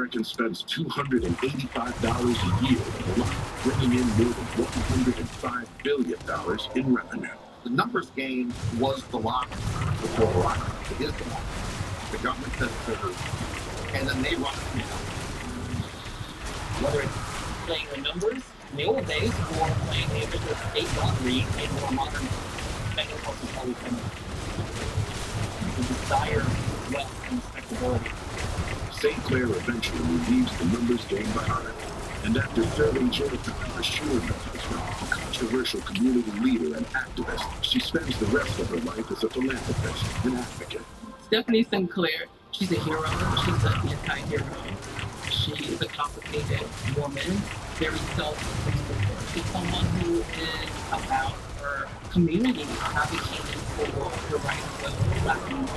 American spends $285 a year on the lot, bringing in more than $105 billion in revenue. The numbers game was the lot before the lot. It is the lot. The government says it's and then they run it now. Whether it's playing the numbers in the old days or playing the official state lottery in more modern banking process, how we can the desire wealth and respectability. St. Clair eventually leaves the numbers game behind, and after serving jail time for shooting her husband, a controversial community leader and activist, she spends the rest of her life as a philanthropist and advocate. Stephanie Sinclair, she's a hero, she's an anti-hero. She is a complicated woman, very self-conscious. She's someone who is about her community, advocating for the rights of Black women.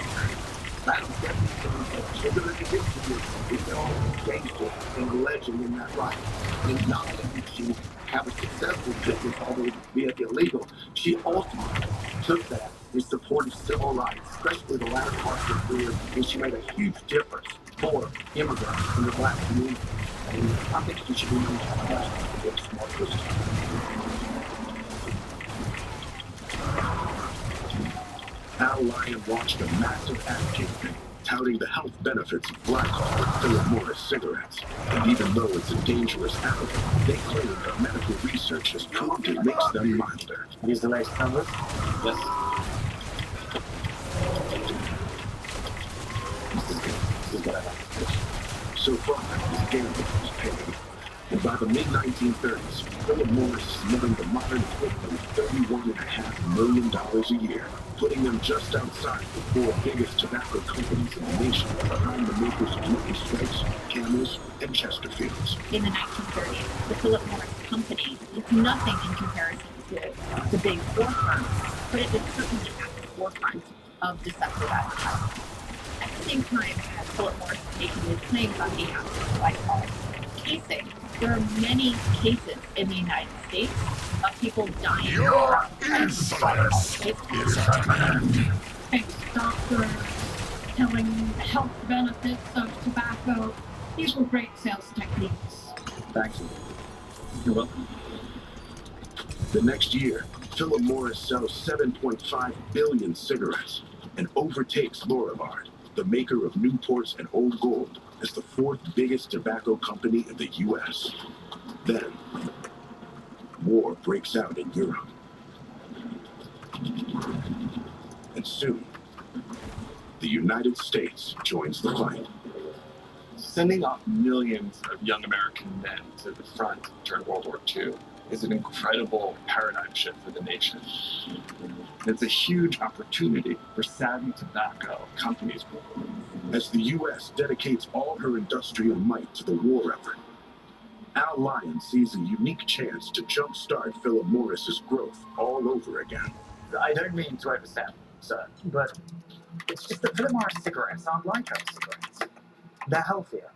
They're going to get to this. It's all gangster and legend in that right. And not only did she have a successful business, although be it illegal, she ultimately took that in support of civil rights, especially the latter part of her career, and she made a huge difference for immigrants in the Black community. And I think she should be known for that. It's a smart person. Al Lyon launched a massive ad campaign touting the health benefits of Black Philip Morris cigarettes. And even though it's a dangerous habit, they claim that medical research has proved it makes them milder. These the latest numbers? Yes. This is what I like. So far, this game is paying. And by the mid-1930s, Philip Morris is netting the modern equivalent of $31.5 million a year, putting them just outside the four biggest tobacco companies in the nation, behind the makers of Lucky Strikes, Camels, and Chesterfields. In the 1930s, the Philip Morris Company was nothing in comparison to the big four firms, but it was certainly at the forefront of deceptive advertising. At the same time as Philip Morris was making his claims on behalf of lifestyle casing, there are many cases in the United States of people dying Your insolence is at hand. Famous doctors telling health benefits of tobacco. These were great sales techniques. Thank you. You're welcome. The next year, Philip Morris sells 7.5 billion cigarettes and overtakes Lorillard, the maker of Newports and Old Gold, as the fourth biggest tobacco company in the U.S. Then, war breaks out in Europe. And soon, the United States joins the fight. Sending off millions of young American men to the front during World War II is an incredible paradigm shift for the nation. It's a huge opportunity for savvy tobacco companies. As the U.S. dedicates all her industrial might to the war effort, Al Lyon sees a unique chance to jumpstart Philip Morris's growth all over again. I don't mean to overstep, sir, but it's just that Philip Morris cigarettes aren't like other cigarettes. They're healthier.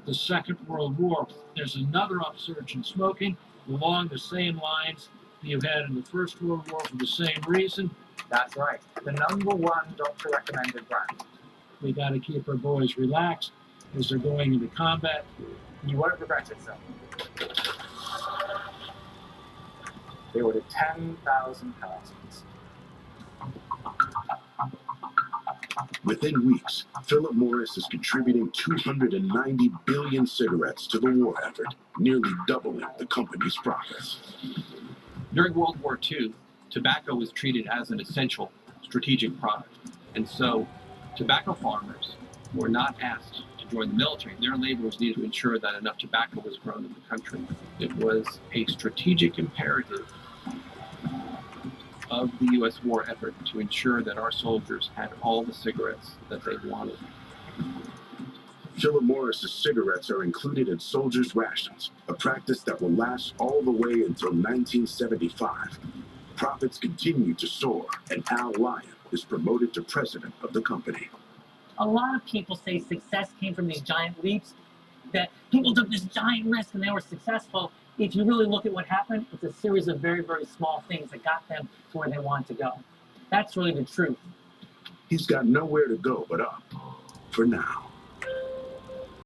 The Second World War, there's another upsurge in smoking along the same lines you've had in the First World War for the same reason. That's right. The #1 doctor-recommended brand. We got to keep our boys relaxed as they're going into combat. You won't regret it, sir. They ordered 10,000 cartons. Within weeks, Philip Morris is contributing 290 billion cigarettes to the war effort, nearly doubling the company's profits. During World War II, tobacco was treated as an essential strategic product. And so tobacco farmers were not asked to join the military. Their laborers needed to ensure that enough tobacco was grown in the country. It was a strategic imperative of the U.S. war effort to ensure that our soldiers had all the cigarettes that they wanted. Philip Morris's cigarettes are included in soldiers' rations, a practice that will last all the way until 1975. Profits continue to soar, and Al Lyon is promoted to president of the company. A lot of people say success came from these giant leaps, that people took this giant risk and they were successful. If you really look at what happened, it's a series of very, very small things that got them to where they wanted to go. That's really the truth. He's got nowhere to go but up, for now.